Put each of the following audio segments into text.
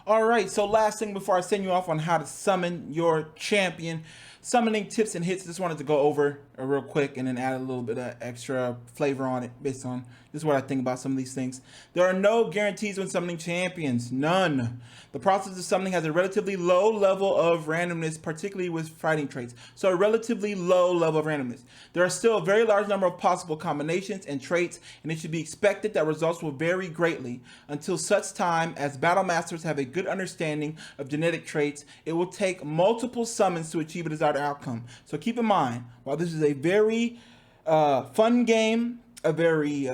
Alright, so last thing before I send you off on how to summon your champion, summoning tips and hits. Just wanted to go over real quick and then add a little bit of extra flavor on it based on just what I think about some of these things. There are no guarantees when summoning champions, none. The process of summoning has a relatively low level of randomness, particularly with fighting traits. So a relatively low level of randomness. There are still a very large number of possible combinations and traits, and it should be expected that results will vary greatly. Until such time as battle masters have a good understanding of genetic traits, it will take multiple summons to achieve a desired outcome. So keep in mind, while this is a very fun game, a very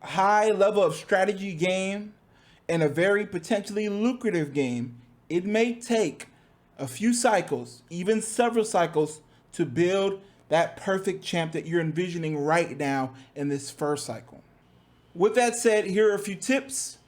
high level of strategy game, and a very potentially lucrative game, it may take a few cycles, even several cycles, to build that perfect champ that you're envisioning right now in this first cycle. With that said, here are a few tips.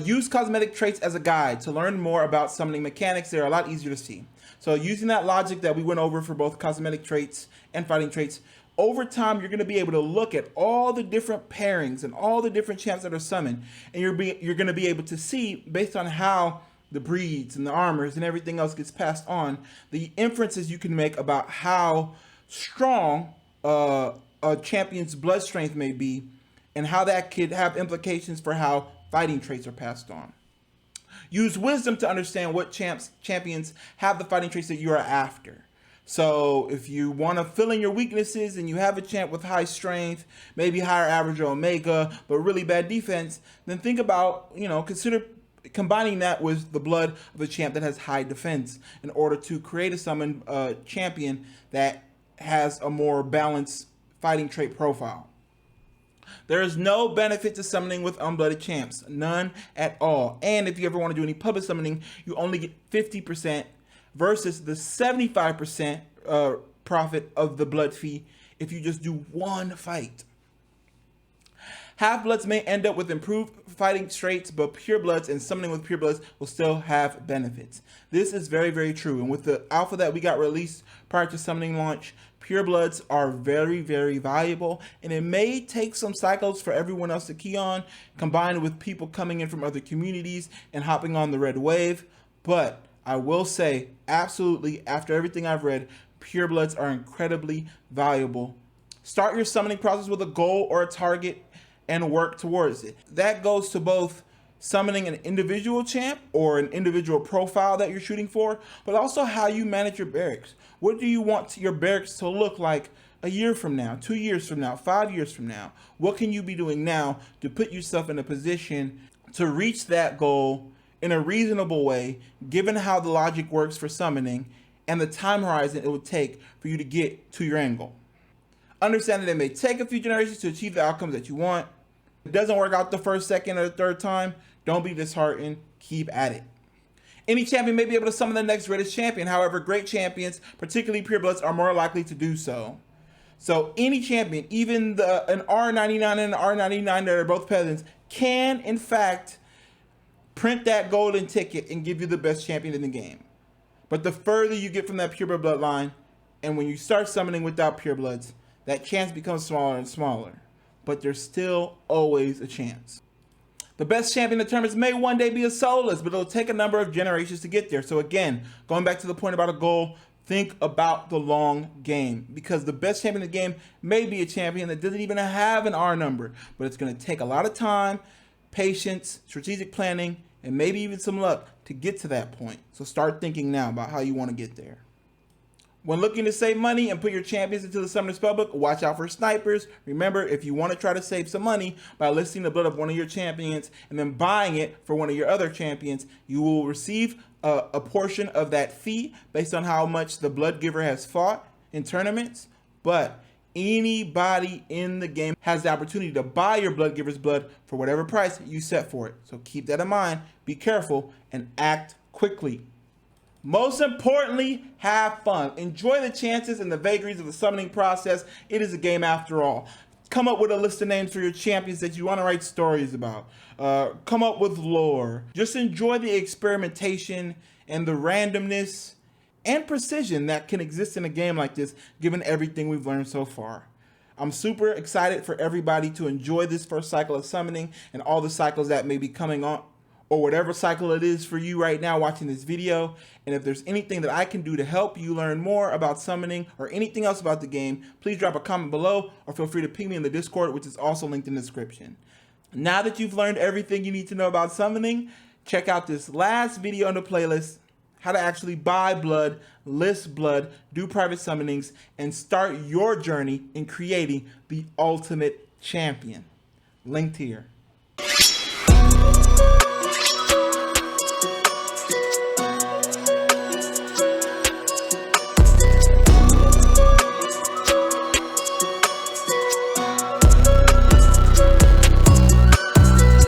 Use cosmetic traits as a guide to learn more about summoning mechanics. They're a lot easier to see. So using that logic that we went over for both cosmetic traits and fighting traits, over time, you're going to be able to look at all the different pairings and all the different champs that are summoned, and you're going to be able to see, based on how the breeds and the armors and everything else gets passed on, the inferences you can make about how strong a champion's blood strength may be, and how that could have implications for how fighting traits are passed on. Use wisdom to understand what champions have the fighting traits that you are after. So if you want to fill in your weaknesses and you have a champ with high strength, maybe higher average or omega, but really bad defense, then think about, consider combining that with the blood of a champ that has high defense in order to create a summon champion that has a more balanced fighting trait profile. There is no benefit to summoning with unblooded champs, none at all. And if you ever want to do any public summoning, you only get 50% versus the 75% profit of the blood fee if you just do one fight. Half-bloods may end up with improved fighting traits, but purebloods and summoning with purebloods will still have benefits. This is very, very true. And with the alpha that we got released prior to summoning launch, purebloods are very, very valuable. And it may take some cycles for everyone else to key on, combined with people coming in from other communities and hopping on the red wave. But I will say, absolutely, after everything I've read, purebloods are incredibly valuable. Start your summoning process with a goal or a target and work towards it. That goes to both summoning an individual champ or an individual profile that you're shooting for, but also how you manage your barracks. What do you want your barracks to look like a year from now, 2 years from now, 5 years from now? What can you be doing now to put yourself in a position to reach that goal in a reasonable way, given how the logic works for summoning and the time horizon it would take for you to get to your end goal? Understand that it may take a few generations to achieve the outcomes that you want. If it doesn't work out the first, second, or third time, don't be disheartened. Keep at it. Any champion may be able to summon the next greatest champion. However, great champions, particularly purebloods, are more likely to do so. So any champion, even an R99 and an R99 that are both peasants, can in fact print that golden ticket and give you the best champion in the game. But the further you get from that pureblood bloodline, and when you start summoning without purebloods, that chance becomes smaller and smaller. But there's still always a chance. The best champion in the tournaments may one day be a soulless, but it'll take a number of generations to get there. So again, going back to the point about a goal, think about the long game, because the best champion in the game may be a champion that doesn't even have an R number, but it's going to take a lot of time, patience, strategic planning, and maybe even some luck to get to that point. So start thinking now about how you want to get there. When looking to save money and put your champions into the Summoner Spellbook, watch out for snipers. Remember, if you want to try to save some money by listing the blood of one of your champions and then buying it for one of your other champions, you will receive a portion of that fee based on how much the blood giver has fought in tournaments. But anybody in the game has the opportunity to buy your blood giver's blood for whatever price you set for it. So keep that in mind, be careful, and act quickly. Most importantly, have fun. Enjoy the chances and the vagaries of the summoning process. It is a game after all. Come up with a list of names for your champions that you want to write stories about. Come up with lore. Just enjoy the experimentation and the randomness and precision that can exist in a game like this, given everything we've learned so far. I'm super excited for everybody to enjoy this first cycle of summoning and all the cycles that may be coming or whatever cycle it is for you right now watching this video. And if there's anything that I can do to help you learn more about summoning or anything else about the game, please drop a comment below or feel free to ping me in the Discord, which is also linked in the description. Now that you've learned everything you need to know about summoning, check out this last video on the playlist, how to actually buy blood, list blood, do private summonings, and start your journey in creating the ultimate champion. Linked here.